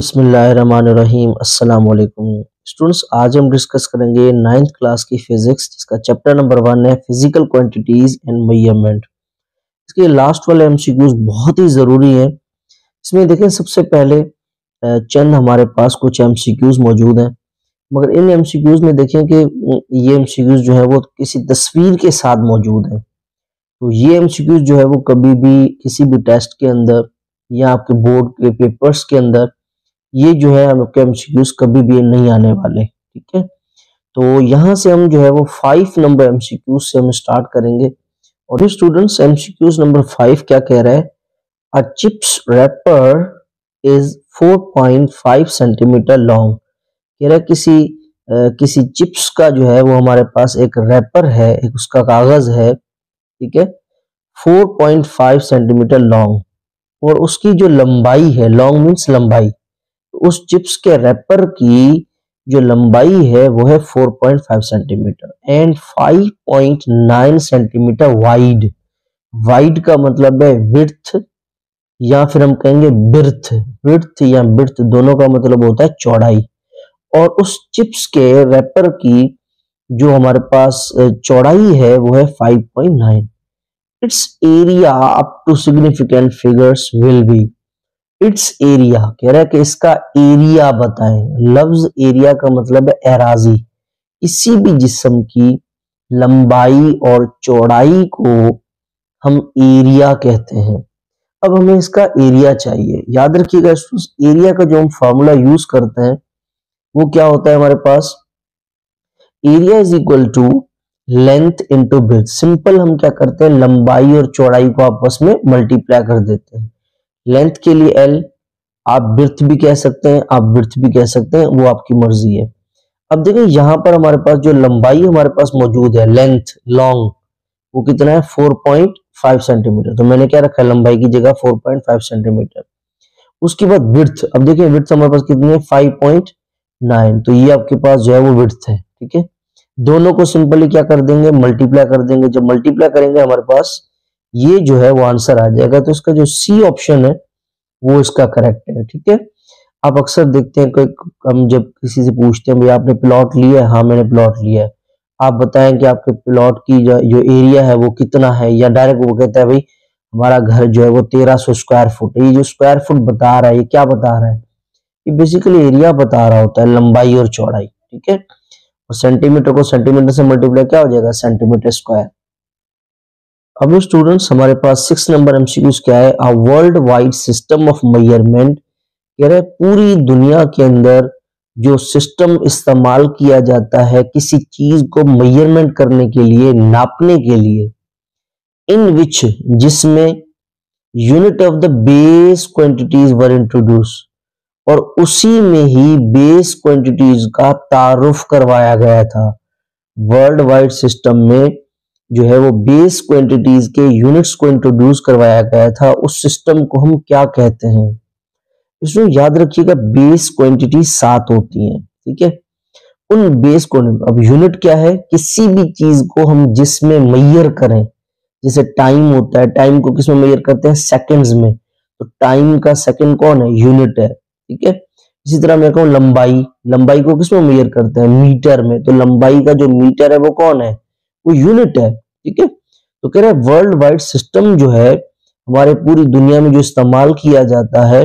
बिस्मिल्लाहिर्रहमानिर्रहीम। अस्सलाम वालेकुम स्टूडेंट्स, आज हम डिस्कस करेंगे 9th क्लास की फिजिक्स, जिसका चैप्टर नंबर 1 है फिजिकल क्वांटिटीज एंड मेजरमेंट। इसके लास्ट वाले एमसीक्यूज बहुत ही ज़रूरी है। इसमें देखें, सबसे पहले चंद हमारे पास कुछ एमसीक्यूज मौजूद हैं, मगर इन एमसीक्यूज में देखें कि ये एमसीक्यूज जो है वो किसी तस्वीर के साथ मौजूद है। तो ये एमसीक्यूज जो है वो कभी भी किसी भी टेस्ट के अंदर या आपके बोर्ड के पेपर्स के अंदर ये जो है आपके एमसीक्यूज कभी भी नहीं आने वाले। ठीक है, तो यहाँ से हम जो है वो 5 नंबर एमसीक्यूज से हम स्टार्ट करेंगे। और ये स्टूडेंट्स, एमसीक्यूज नंबर 5 क्या कह रहा है? A chips wrapper is 4.5 centimetre long. कह रहा है किसी चिप्स का जो है वो हमारे पास एक रैपर है, एक उसका कागज है, ठीक है, 4.5 सेंटीमीटर लॉन्ग, और उसकी जो लंबाई है, लॉन्ग मीन्स लंबाई, उस चिप्स के रैपर की जो लंबाई है वो है 4.5 centimetre and 5.9 centimetre wide. Wide का मतलब है विड्थ, या फिर हम कहेंगे बिर्थ। विड्थ या बिर्थ दोनों का मतलब होता है चौड़ाई। और उस चिप्स के रैपर की जो हमारे पास चौड़ाई है वो है 5.9। It's area up to significant figures will be. It's area कह रहा है कि इसका एरिया बताएं। लफ्ज एरिया का मतलब है एराजी। किसी भी जिस्म की लंबाई और चौड़ाई को हम एरिया कहते हैं। अब हमें इसका एरिया चाहिए। याद रखिएगा, एरिया का जो हम फॉर्मूला यूज करते हैं वो क्या होता है हमारे पास? Area is equal to length into breadth. Simple हम क्या करते हैं, लंबाई और चौड़ाई को आपस में मल्टीप्लाई कर देते हैं। लेंथ के लिए L, आप ब्रेथ भी कह सकते हैं, आप ब्रेथ भी कह सकते हैं, वो आपकी मर्जी है। अब देखिए, यहां पर हमारे पास जो लंबाई हमारे पास मौजूद है, लेंथ, लॉन्ग, वो कितना है? 4.5 सेंटीमीटर। तो मैंने क्या रखा है? लंबाई की जगह 4.5 सेंटीमीटर। उसके बाद विड्थ, अब देखिए विड्थ हमारे पास कितनी है? 5.9। तो ये आपके पास जो है वो विड्थ है। ठीक है, दोनों को सिंपली क्या कर देंगे? मल्टीप्लाई कर देंगे। जब मल्टीप्लाई करेंगे हमारे पास ये जो है वो आंसर आ जाएगा। तो इसका जो सी ऑप्शन है वो इसका करेक्ट है। ठीक है, आप अक्सर देखते हैं, हम जब किसी से पूछते हैं भाई आपने प्लॉट लिया है? हाँ मैंने प्लॉट लिया है। आप बताएं कि आपके प्लॉट की जो एरिया है वो कितना है, या डायरेक्ट वो कहता है भाई हमारा घर जो है वो 1300 स्क्वायर फुट है। ये जो स्क्वायर फुट बता रहा है, ये क्या बता रहा है? ये बेसिकली एरिया बता रहा होता है, लंबाई और चौड़ाई। ठीक है, और सेंटीमीटर को सेंटीमीटर से मल्टीप्लाई क्या हो जाएगा? Centimetre square. अब स्टूडेंट्स, हमारे पास 6 नंबर एमसीक्यूज क्या है? A world wide system of measurement. कह रहे पूरी दुनिया के अंदर जो सिस्टम इस्तेमाल किया जाता है किसी चीज को मेजरमेंट करने के लिए, नापने के लिए, इन विच, जिसमें unit of the base quantities were introduce, और उसी में ही बेस क्वांटिटीज का तारुफ करवाया गया था। वर्ल्ड वाइड सिस्टम में जो है वो बेस क्वांटिटीज के यूनिट्स को इंट्रोड्यूस करवाया गया था। उस सिस्टम को हम क्या कहते हैं? इसमें याद रखिएगा बेस क्वांटिटी 7 होती हैं। ठीक है, उन बेस क्वांटिटी, अब यूनिट क्या है? किसी भी चीज को हम जिसमें मेजर करें, जैसे टाइम होता है, टाइम को किसमें मेजर करते हैं? सेकंड्स में। तो टाइम का सेकंड कौन है? यूनिट है। ठीक है, इसी तरह मैं कहूँ लंबाई, लंबाई को किसमें मेजर करते हैं? मीटर में। तो लंबाई का जो मीटर है वो कौन है? वो यूनिट है। ठीक है, तो कह रहे हैं वर्ल्ड वाइड सिस्टम जो है हमारे पूरी दुनिया में जो इस्तेमाल किया जाता है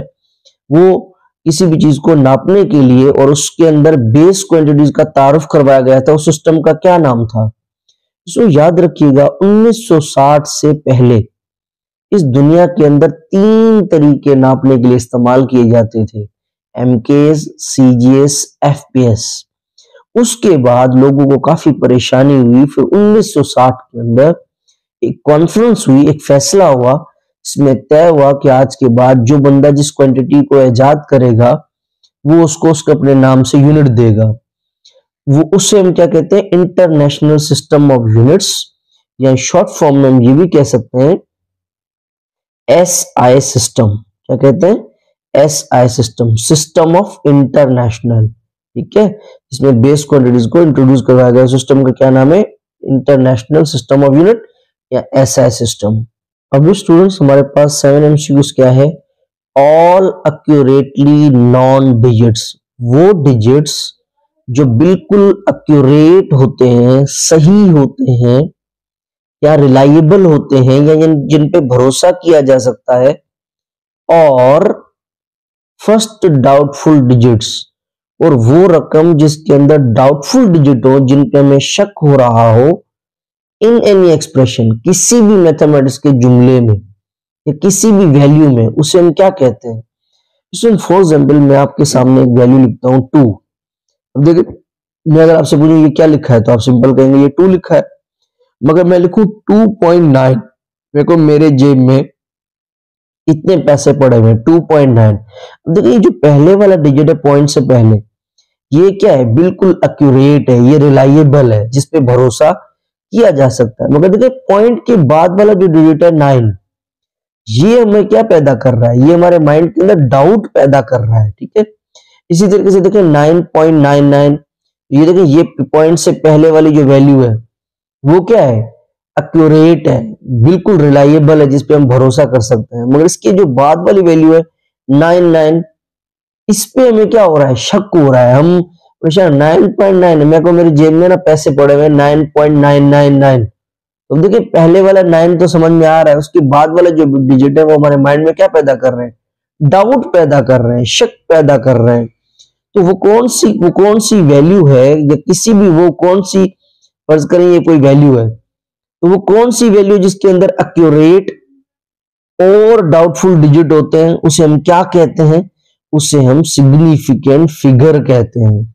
वो किसी भी चीज को नापने के लिए, और उसके अंदर बेस क्वांटिटीज का तारुफ करवाया गया था। उस सिस्टम का क्या नाम था? इसको याद रखिएगा, 1960 से पहले इस दुनिया के अंदर 3 तरीके नापने के लिए इस्तेमाल किए जाते थे, एमकेस, सीजीएस, एफपीएस। उसके बाद लोगों को काफी परेशानी हुई। फिर 1960 के अंदर एक कॉन्फ्रेंस हुई, एक फैसला हुआ, इसमें तय हुआ कि आज के बाद जो बंदा जिस क्वांटिटी को इजाद करेगा वो उसको उसके अपने नाम से यूनिट देगा। वो उससे हम क्या कहते हैं? इंटरनेशनल सिस्टम ऑफ यूनिट्स, या शॉर्ट फॉर्म में हम ये भी कह सकते हैं एसआई सिस्टम। क्या कहते हैं? SI system, system of international. ठीक है, इसमें बेस क्वांटिटीज को इंट्रोड्यूस करवाया गया। सिस्टम का क्या नाम है? इंटरनेशनल सिस्टम ऑफ यूनिट, या एसआई सिस्टम। अब स्टूडेंट्स, हमारे पास 7 एमसीक्यूज क्या है? ऑल एक्यूरेटली नॉन डिजिट्स, वो डिजिट्स जो बिल्कुल एक्यूरेट होते हैं, सही होते हैं या रिलायबल होते हैं या जिन पे भरोसा किया जा सकता है, और फर्स्ट डाउटफुल डिजिट्स, और वो रकम जिसके अंदर डाउटफुल डिजिट हो, जिन पे हमें शक हो रहा हो, इन एनी एक्सप्रेशन, किसी भी मैथमेटिक्स के जुमले में या किसी भी वैल्यू में, उसे हम क्या कहते हैं। इसमें फॉर एग्जाम्पल मैं आपके सामने एक वैल्यू लिखता हूं 2। अब देखिए, मैं अगर आपसे पूछूं ये क्या लिखा है तो आप सिंपल कहेंगे ये 2 लिखा है, मगर मैं लिखूं 2.9, मेरे को मेरे जेब में इतने पैसे पड़े हुए 2.9। अब देखिए जो पहले वाला डिजिट है पॉइंट से पहले, ये क्या है, बिल्कुल एक्यूरेट है, ये रिलायबल है, जिसपे भरोसा किया जा सकता है। मगर देखिए पॉइंट के बाद वाला जो डिजिट है 9, ये हमें क्या पैदा कर रहा है, ये हमारे माइंड के अंदर डाउट पैदा कर रहा है, ठीक है। इसी तरीके से देखिए 9.99, ये देखिए ये पॉइंट से पहले वाली जो वैल्यू है वो क्या है, एक्यूरेट है, बिल्कुल रिलायबल है, जिसपे हम भरोसा कर सकते हैं। मगर इसकी जो बाद वाली वैल्यू है 99, इस पे हमें क्या हो रहा है, शक हो रहा है। हम हमेशा 9.9, मेरे को मेरी जेब में ना पैसे पड़े हुए 9.999। तो देखिए पहले वाला 9 तो समझ में आ रहा है, उसके बाद वाला जो डिजिट है वो हमारे माइंड में क्या पैदा कर रहे हैं, डाउट पैदा कर रहे हैं, शक पैदा कर रहे हैं। तो वो कौन सी वैल्यू है, या किसी भी वो कौन सी, फर्ज करें ये कोई वैल्यू है, तो वो कौन सी वैल्यू जिसके अंदर एक्यूरेट और डाउटफुल डिजिट होते हैं, उसे हम क्या कहते हैं, उसे हम सिग्निफिकेंट फिगर कहते हैं।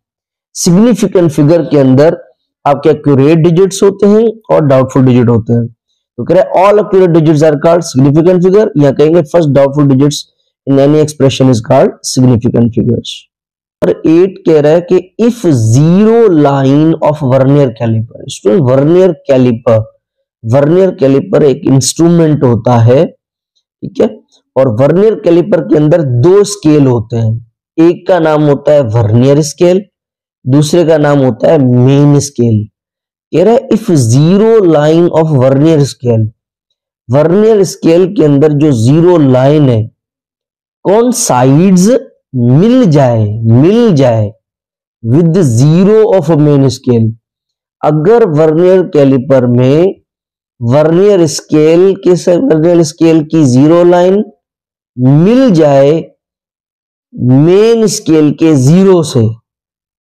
सिग्निफिकेंट फिगर के अंदर आपके एक्यूरेट डिजिट्स होते हैं और डाउटफुल डिजिट होते हैं। तो कह रहे all accurate digits are called significant figure, या कहेंगे first doubtful digits in any expression is called significant figures. और 8 कह रहा है कि if zero line of vernier caliper, vernier caliper एक इंस्ट्रूमेंट होता है, ठीक है, और वर्नियर कैलिपर के अंदर 2 स्केल होते हैं, एक का नाम होता है वर्नियर स्केल, दूसरे का नाम होता है मेन स्केल। कह रहा है if zero line of vernier scale के अंदर जो जीरो लाइन है, कौन साइड्स मिल जाए with zero of main scale. अगर वर्नियर कैलिपर में वर्नियर स्केल की जीरो लाइन मिल जाए मेन स्केल के जीरो से,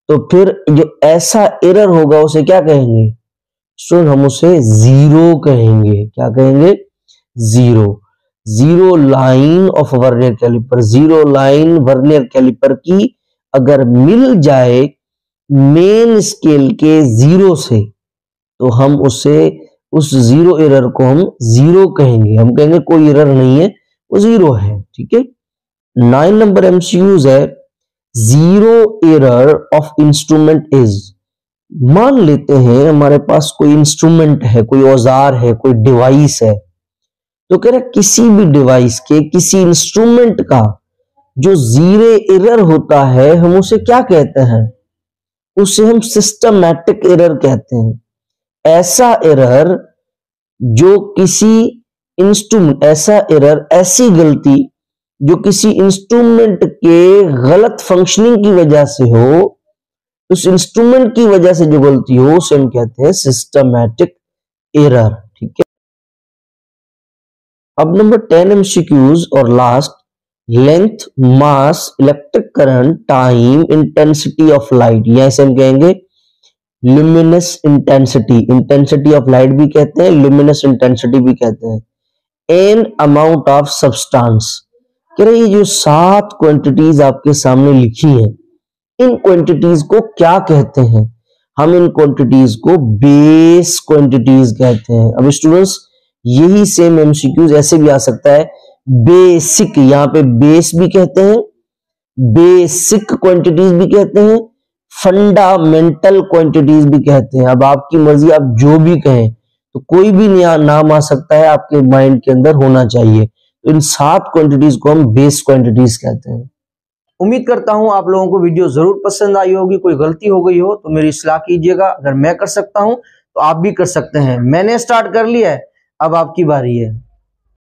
तो फिर जो ऐसा एरर होगा उसे क्या कहेंगे, सो हम उसे जीरो कहेंगे। क्या कहेंगे, zero line of vernier caliper, zero line vernier caliper की अगर मिल जाए मेन स्केल के जीरो से, तो हम उस जीरो एरर को हम जीरो कहेंगे। हम कहेंगे कोई एरर नहीं है, वो जीरो है, ठीक है। 9 नंबर एमसीक्यूज है, zero error of instrument is. मान लेते हैं हमारे पास कोई इंस्ट्रूमेंट है, कोई औजार है, कोई डिवाइस है, तो कह रहे किसी भी डिवाइस के, किसी इंस्ट्रूमेंट का जो जीरो एरर होता है, हम उसे क्या कहते हैं, उसे हम सिस्टमैटिक एरर कहते हैं। ऐसा एरर जो किसी इंस्ट्रूमेंट, ऐसी गलती जो किसी इंस्ट्रूमेंट के गलत फंक्शनिंग की वजह से हो, उस इंस्ट्रूमेंट की वजह से जो गलती हो, उसे हम कहते हैं सिस्टमैटिक एरर, ठीक है। अब नंबर 10 एमसीक्यूज और last, length, mass, electric current, time, intensity of light, या इसे हम कहेंगे ल्यूमिनस इंटेंसिटी ऑफ लाइट भी कहते हैं, ल्यूमिनस इंटेंसिटी भी कहते हैं। And amount of substance. कह रहे ये जो 7 क्वांटिटीज आपके सामने लिखी हैं, इन क्वांटिटीज को क्या कहते हैं, हम इन क्वांटिटीज को बेस क्वांटिटीज कहते हैं। अब स्टूडेंट्स यही सेम एमसीक्यूज ऐसे भी आ सकता है, बेसिक, यहाँ पे बेस भी कहते हैं, बेसिक क्वांटिटीज भी कहते हैं, फंडामेंटल क्वांटिटीज भी कहते हैं। अब आपकी मर्जी, आप जो भी कहें, तो कोई भी नाम आ सकता है, आपके माइंड के अंदर होना चाहिए। तो इन 7 क्वांटिटीज को हम बेस क्वांटिटीज कहते हैं। उम्मीद करता हूं आप लोगों को वीडियो जरूर पसंद आई होगी। कोई गलती हो गई हो तो मेरी इस्लाह कीजिएगा। अगर मैं कर सकता हूं तो आप भी कर सकते हैं। मैंने स्टार्ट कर लिया है, अब आपकी बारी है।